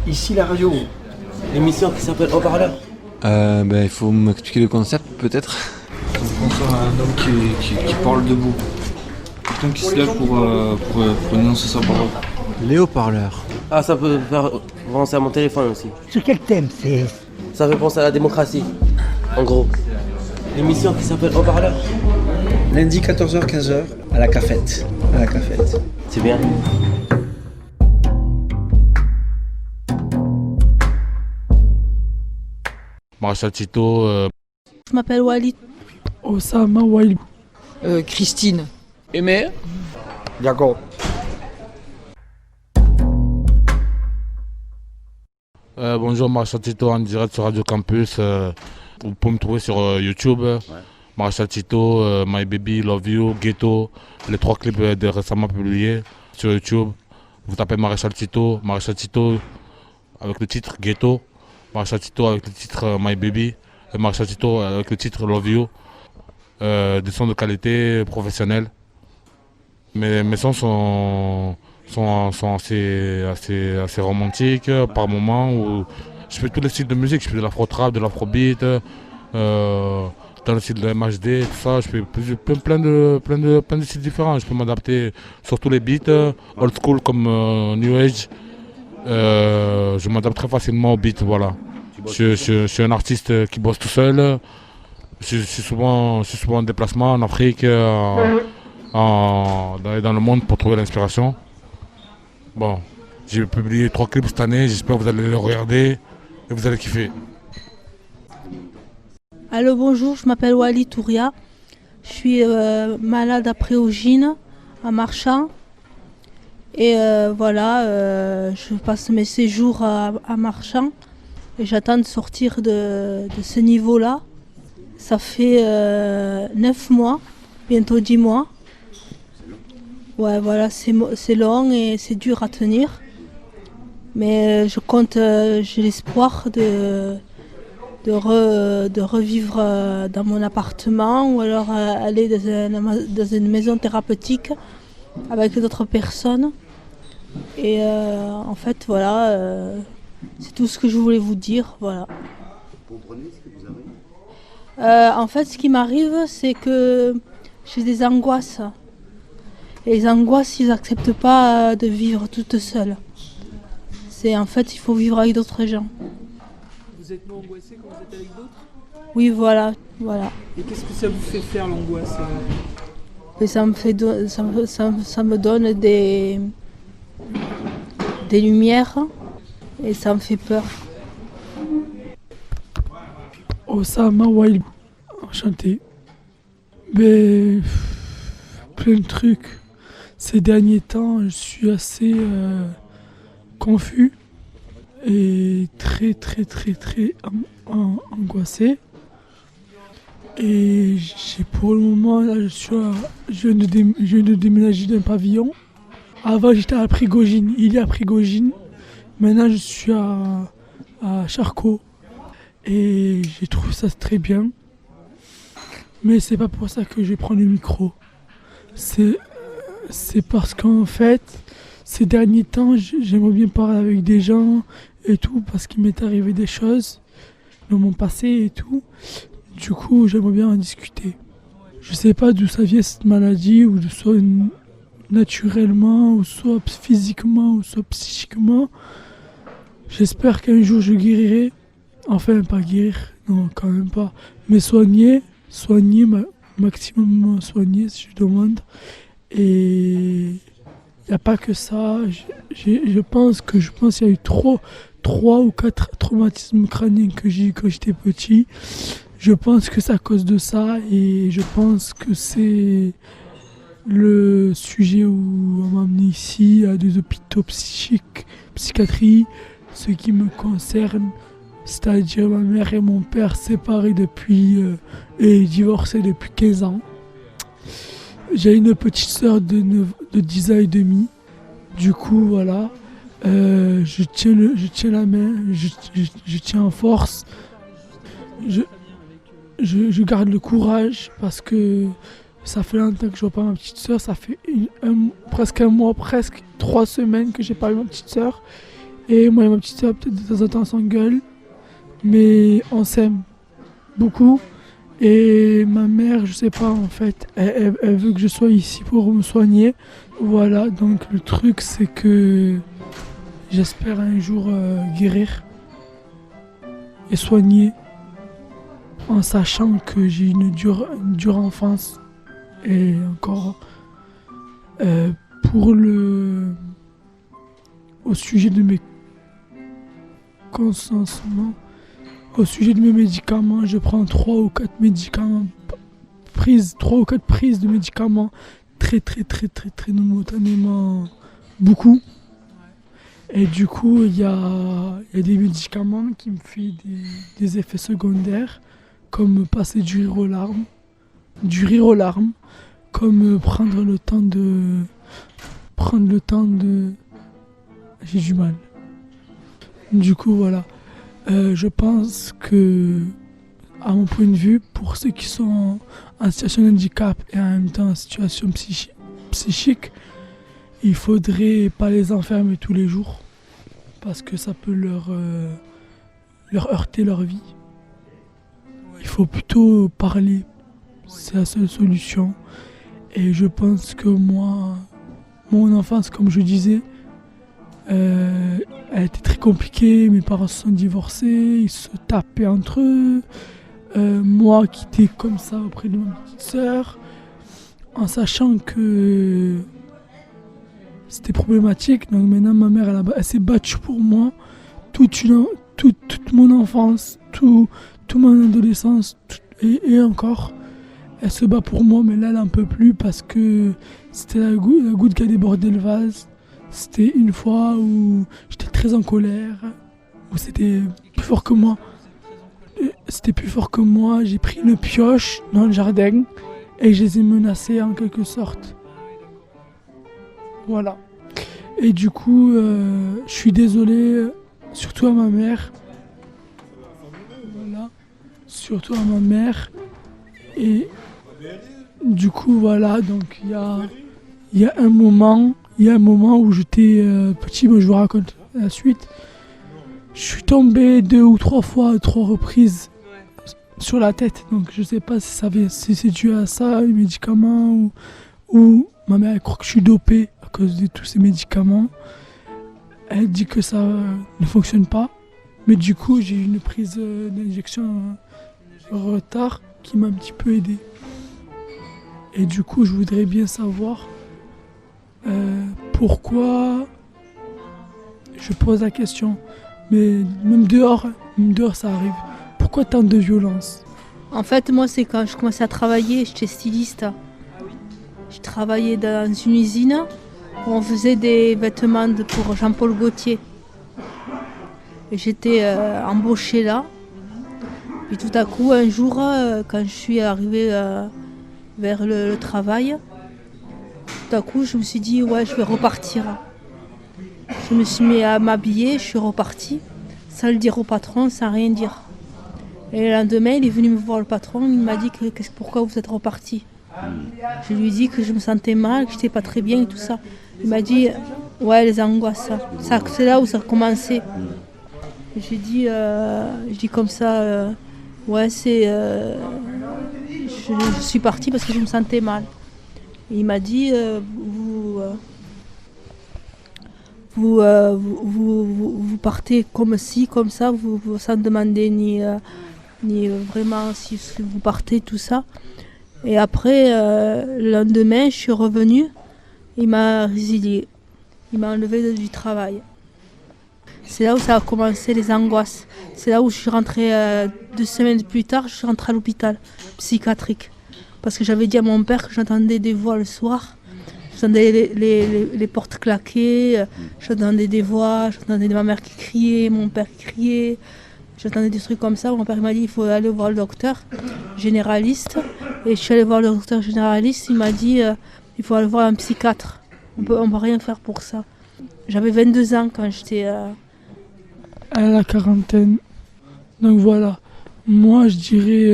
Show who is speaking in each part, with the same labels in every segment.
Speaker 1: Ici la radio, l'émission qui s'appelle Haut-Parleur.
Speaker 2: Il faut m'expliquer le concept peut-être.
Speaker 3: On pense à un homme qui parle debout. Quelqu'un qui se lève pour énoncer sa parole.
Speaker 2: Les haut-parleurs.
Speaker 1: Ah, ça peut faire penser à mon téléphone aussi.
Speaker 4: Sur quel thème c'est?
Speaker 1: Ça fait penser à la démocratie, en gros. L'émission qui s'appelle Haut-Parleur.
Speaker 5: Lundi 14h-15h à la cafette.
Speaker 1: C'est bien.
Speaker 6: Maréchal Tito.
Speaker 7: Je m'appelle Walid.
Speaker 8: Osama Walid.
Speaker 9: Christine.
Speaker 5: Aimé Jacob.
Speaker 6: Bonjour, Maréchal Tito en direct sur Radio Campus. Vous pouvez me trouver sur YouTube. Ouais. Maréchal Tito, My Baby, Love You, Ghetto. Les 3 clips récemment publiés sur YouTube. Vous tapez Maréchal Tito avec le titre Ghetto. Maréchal Tito avec le titre My Baby. Et Maréchal Tito avec le titre Love You. Des sons de qualité professionnelle. Mes sons sont assez romantiques par moments où je fais tous les styles de musique. Je fais de l'afro-trap, de l'afrobeat, dans le style de MHD, tout ça. Je fais plein de styles différents. Je peux m'adapter sur tous les beats, old school comme new age. Je m'adapte très facilement aux beats, voilà. Je suis un artiste qui bosse tout seul. Je suis souvent en déplacement en Afrique, dans le monde pour trouver l'inspiration. Bon, j'ai publié 3 clips cette année, j'espère que vous allez les regarder et vous allez kiffer.
Speaker 7: Allô, bonjour, je m'appelle Walid Touria. Je suis malade à Préaugine, à Marchand. Et je passe mes séjours à Marchand et j'attends de sortir de ce niveau-là. Ça fait 9 mois, bientôt 10 mois. Ouais, voilà, c'est long et c'est dur à tenir. Mais j'ai l'espoir de revivre dans mon appartement ou alors aller dans une maison thérapeutique avec d'autres personnes. Et en fait, voilà, c'est tout ce que je voulais vous dire. Voilà.
Speaker 10: Vous comprenez ce que vous avez ?
Speaker 7: En fait, ce qui m'arrive, c'est que j'ai des angoisses. Et les angoisses, ils n'acceptent pas de vivre toute seule. En fait, il faut vivre avec d'autres gens.
Speaker 8: Vous êtes moins angoissé quand vous êtes avec d'autres?
Speaker 7: Oui, voilà.
Speaker 8: Et qu'est-ce que ça vous fait faire l'angoisse?
Speaker 7: Et ça me donne des lumières et ça me fait peur.
Speaker 8: Osama Walid. Enchanté. Mais plein de trucs. Ces derniers temps, je suis assez confus et très angoissé. Et pour le moment, là, je viens de déménager d'un pavillon. Avant, j'étais à Prigogine. Il est à Prigogine. Maintenant, je suis à Charcot. Et j'ai trouvé ça très bien. Mais c'est pas pour ça que je vais prendre le micro. C'est parce qu'en fait, ces derniers temps, j'aimerais bien parler avec des gens et tout, parce qu'il m'est arrivé des choses dans mon passé et tout. Du coup, j'aimerais bien en discuter. Je sais pas d'où ça vient cette maladie, ou soit naturellement, ou soit physiquement, ou soit psychiquement. J'espère qu'un jour je guérirai. Enfin, pas guérir, non, quand même pas. Mais soigner, maximum soigner si je demande. Et il n'y a pas que ça. Je pense qu'il y a eu 3 ou 4 traumatismes crâniens que j'ai eu quand j'étais petit. Je pense que c'est à cause de ça et je pense que c'est le sujet où on m'a amené ici à des hôpitaux psychiatrie, ce qui me concerne, c'est-à-dire ma mère et mon père séparés et divorcés depuis 15 ans. J'ai une petite sœur de 10 ans et demi. Du coup, voilà, je tiens la main, je tiens en force. Je garde le courage parce que ça fait longtemps que je vois pas ma petite sœur. Ça fait presque un mois, presque 3 semaines que j'ai pas eu ma petite sœur. Et moi et ma petite sœur, peut-être de temps en temps, on s'engueule. Mais on s'aime beaucoup. Et ma mère, je sais pas, en fait, elle veut que je sois ici pour me soigner. Voilà, donc le truc, c'est que j'espère un jour guérir et soigner en sachant que j'ai une dure enfance. Et encore, au sujet de mes consentements, au sujet de mes médicaments, je prends 3 ou 4 prises de médicaments très momentanément beaucoup. Et du coup, il y a des médicaments qui me font des effets secondaires, comme passer du rire aux larmes, comme prendre le temps de... J'ai du mal. Du coup, voilà. Je pense que, à mon point de vue, pour ceux qui sont en situation de handicap et en même temps en situation psychique, il faudrait pas les enfermer tous les jours parce que ça peut leur heurter leur vie. Il faut plutôt parler, c'est la seule solution. Et je pense que moi, mon enfance, comme je disais, elle était très compliquée. Mes parents se sont divorcés, ils se tapaient entre eux. Moi qui étais comme ça auprès de ma petite sœur, en sachant que c'était problématique. Donc maintenant ma mère elle s'est battue pour moi toute mon enfance, toute mon adolescence et encore. Elle se bat pour moi, mais là elle n'en peut plus parce que c'était la goutte qui a débordé le vase. C'était une fois où j'étais très en colère, où c'était plus fort que moi. J'ai pris une pioche dans le jardin et je les ai menacés en quelque sorte. Voilà. Et du coup, je suis désolé, surtout à ma mère. Voilà. Surtout à ma mère. Et du coup, voilà, donc il y a un moment où j'étais petit, moi je vous raconte la suite. Je suis tombé 2 ou 3 fois, à 3 reprises sur la tête. Donc je sais pas si c'est dû à ça, les médicaments, ou ma mère elle croit que je suis dopé à cause de tous ces médicaments. Elle dit que ça ne fonctionne pas. Mais du coup, j'ai eu une prise d'injection en retard qui m'a un petit peu aidé. Et du coup, je voudrais bien savoir pourquoi je pose la question. Mais même dehors ça arrive. Pourquoi tant de violence?
Speaker 7: En fait, moi, c'est quand je commençais à travailler, j'étais styliste. Je travaillais dans une usine où on faisait des vêtements pour Jean-Paul Gaultier. Et j'étais embauchée là. Puis tout à coup, un jour, quand je suis arrivée vers le travail, tout à coup, je me suis dit, ouais, je vais repartir. Je me suis mis à m'habiller, je suis repartie, sans le dire au patron, sans rien dire. Et le lendemain, il est venu me voir le patron, il m'a dit pourquoi vous êtes reparti. Je lui ai dit que je me sentais mal, que j'étais pas très bien et tout ça. Il m'a dit, ouais, les angoisses, ça c'est là où ça a commencé. J'ai dit comme ça, ouais, je suis partie parce que je me sentais mal. Et il m'a dit, vous partez comme ci, comme ça, sans demander ni vraiment si vous partez, tout ça. Et après, le lendemain, je suis revenue, il m'a résiliée, il m'a enlevé du travail. C'est là où ça a commencé les angoisses. C'est là où je suis rentrée 2 semaines plus tard, je suis rentrée à l'hôpital psychiatrique. Parce que j'avais dit à mon père que j'entendais des voix le soir. J'entendais les portes claquer, j'entendais des voix, j'entendais ma mère qui criait, mon père qui criait. J'entendais des trucs comme ça. Mon père m'a dit il faut aller voir le docteur généraliste. Et je suis allée voir le docteur généraliste, il m'a dit il faut aller voir un psychiatre. On peut rien faire pour ça. J'avais 22 ans quand j'étais...
Speaker 8: À la quarantaine. Donc voilà. Moi je dirais,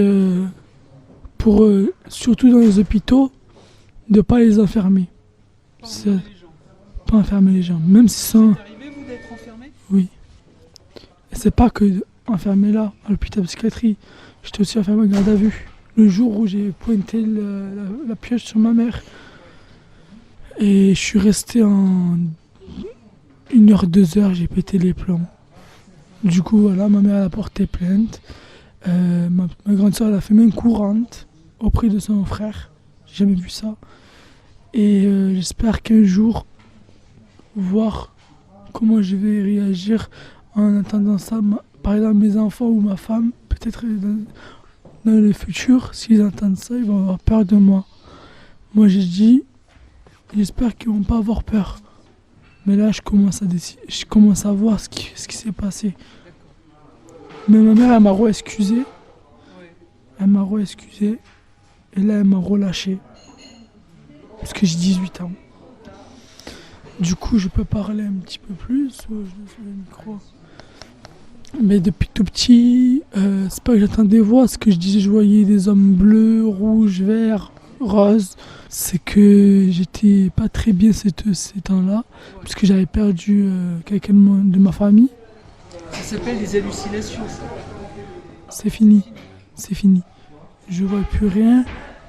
Speaker 8: surtout dans les hôpitaux, de ne pas les enfermer. Pas enfermer les gens. Même si d'être enfermé? Oui. Et c'est pas que enfermé là, à l'hôpital de psychiatrie. J'étais aussi enfermé en garde à vue. Le jour où j'ai pointé la pioche sur ma mère. Et je suis resté en 1 heure, 2 heures, j'ai pété les plombs. Du coup, voilà, ma mère a porté plainte. Ma grande soeur elle a fait main courante auprès de son frère. J'ai jamais vu ça. Et j'espère qu'un jour, voir comment je vais réagir en entendant ça, par exemple mes enfants ou ma femme, peut-être dans le futur, s'ils entendent ça, ils vont avoir peur de moi. Moi j'ai dit, j'espère qu'ils vont pas avoir peur. Mais là je commence à voir ce qui s'est passé. Mais ma mère elle m'a re-excusé. Elle m'a re-excusé. Et là elle m'a relâché. Parce que j'ai 18 ans. Du coup, je peux parler un petit peu plus. Je laisse le micro. Mais depuis tout petit, c'est pas que j'entends des voix. Ce que je disais, je voyais des hommes bleus, rouges, verts, roses. C'est que j'étais pas très bien ces temps-là. Parce que j'avais perdu quelqu'un de ma famille.
Speaker 5: Ça s'appelle des hallucinations, ça.
Speaker 8: C'est fini. C'est fini. Je vois plus rien.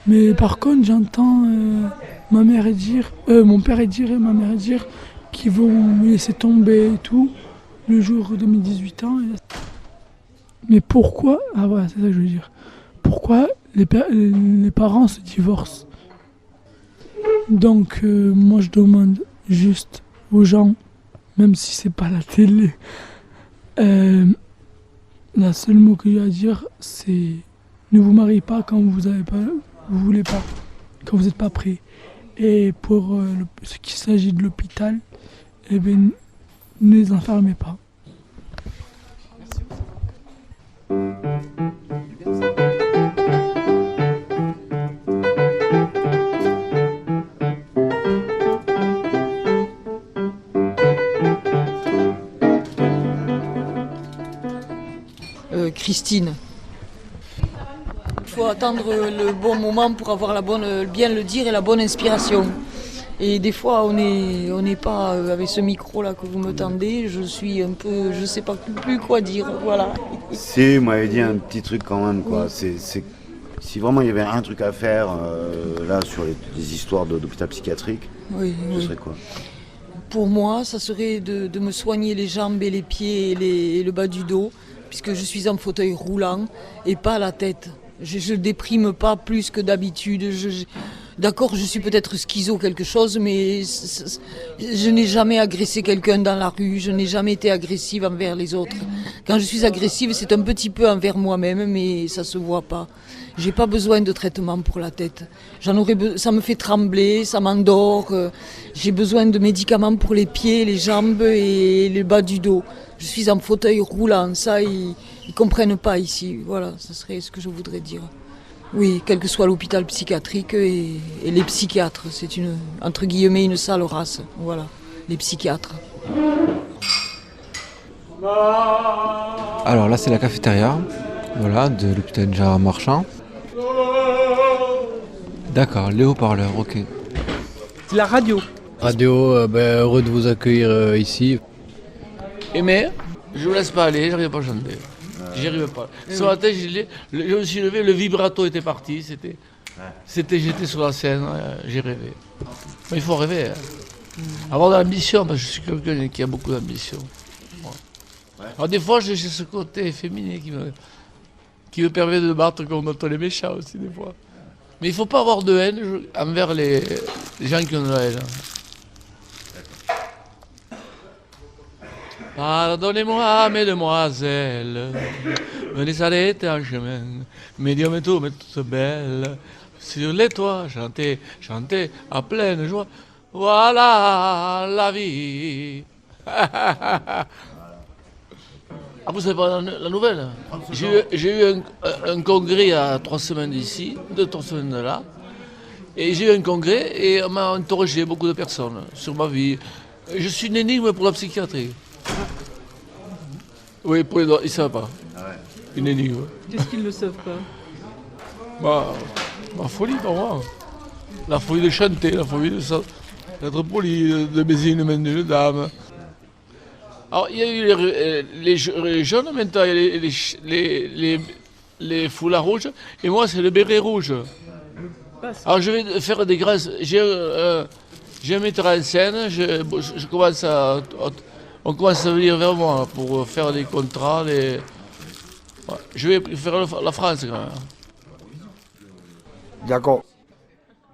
Speaker 8: Mais par contre, j'entends mon père dire et ma mère dire qu'ils vont me laisser tomber et tout le jour de mes 18 ans. Mais pourquoi? Ah ouais, c'est ça que je veux dire. Pourquoi les parents se divorcent? Donc moi je demande juste aux gens, même si c'est pas la télé, la seule mot que j'ai à dire c'est ne vous mariez pas quand vous voulez pas, quand vous n'êtes pas prêt. Et pour ce qui s'agit de l'hôpital, eh bien, ne les enfermez pas.
Speaker 9: Christine. Il faut attendre le bon moment pour avoir bien le dire et la bonne inspiration. Et des fois, on n'est pas avec ce micro-là que vous me tendez. Je suis un peu, je sais pas plus quoi dire. Voilà.
Speaker 10: Si, vous m'avez dit un petit truc quand même, quoi.
Speaker 9: Oui.
Speaker 10: Si vraiment il y avait un truc à faire là sur les histoires d'hôpital psychiatrique, ce serait quoi?
Speaker 9: Pour moi, ça serait de me soigner les jambes et les pieds et le bas du dos, puisque je suis en fauteuil roulant et pas la tête. Je déprime pas plus que d'habitude. D'accord, je suis peut-être schizo quelque chose, mais je n'ai jamais agressé quelqu'un dans la rue, je n'ai jamais été agressive envers les autres. Quand je suis agressive, c'est un petit peu envers moi-même, mais ça se voit pas. J'ai pas besoin de traitement pour la tête. Ça me fait trembler, ça m'endort. J'ai besoin de médicaments pour les pieds, les jambes et le bas du dos. Je suis en fauteuil roulant, ça ils comprennent pas ici. Voilà, ça serait ce que je voudrais dire. Oui, quel que soit l'hôpital psychiatrique et les psychiatres, c'est entre guillemets une sale race. Voilà, les psychiatres.
Speaker 2: Alors là, c'est la cafétéria, voilà, de l'hôpital Gérard Marchand. D'accord, les haut-parleurs, ok.
Speaker 5: C'est la radio.
Speaker 4: Heureux de vous accueillir ici.
Speaker 11: Mais je me laisse pas aller, j'arrive pas à chanter. J'y arrive pas. Ce matin, je me suis levé, le vibrato était parti, j'étais sur la scène, j'ai rêvé. Mais il faut rêver, hein. Avoir de l'ambition, parce que je suis quelqu'un qui a beaucoup d'ambition. Ouais. Alors des fois, j'ai ce côté féminin qui me permet de battre contre les méchants aussi, des fois. Mais il ne faut pas avoir de haine envers les gens qui ont de la haine. Pardonnez-moi, mesdemoiselles, venez s'arrêter en chemin, médium et tout, mais toutes belles, sur les toits, chantez à pleine joie, voilà la vie. Ah, vous savez pas la nouvelle? J'ai eu un congrès il y a 3 semaines d'ici, 2-3 semaines de là, et j'ai eu un congrès et on m'a interrogé beaucoup de personnes sur ma vie. Je suis une énigme pour la psychiatrie. Oui, pour les doigts, ils ne savent pas. Ah ouais. Une énigme.
Speaker 5: Qu'est-ce qu'ils ne savent pas?
Speaker 11: Ma folie pour moi. La folie de chanter, la folie d'être poli, de baiser une main d'une dame. Alors, il y a eu les jaunes, maintenant, il y a les foulards rouges, et moi, c'est le béret rouge. Alors, je vais faire des grâces. J'ai un metteur en scène, on commence à venir vers moi pour faire des contrats. Ouais, je vais faire la France, quand même.
Speaker 12: Jacob.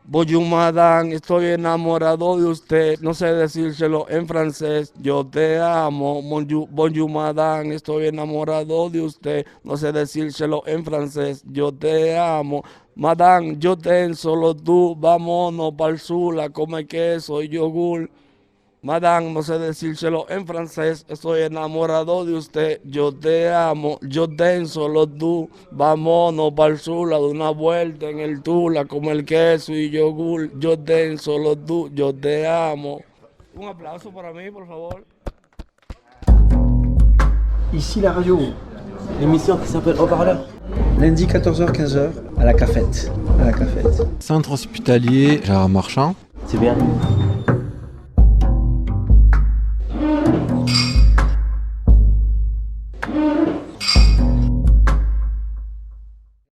Speaker 12: Bonjour madame, estoy enamorado de usted, no sé decírselo en francés, yo te amo. Bonjour madame, estoy enamorado de usted, no sé decírselo en francés, yo te amo. Madame, yo te solo tú, vámonos pa'l sur a comer queso y yogur. Madame, no sé decírselo en francés, estoy enamorado de usted, yo te amo, yo te solo tú, vámonos pa'l sur a dar una vuelta en el Tula, comer queso y yogur, yo te solo tú, yo te amo. Un aplauso para mí, por favor.
Speaker 5: Ici la radio.
Speaker 1: L'émission qui s'appelle Haut-Parleur.
Speaker 5: Lundi 14h, 15h à la cafette. À la cafette.
Speaker 2: Centre hospitalier Gérard Marchand.
Speaker 1: C'est bien.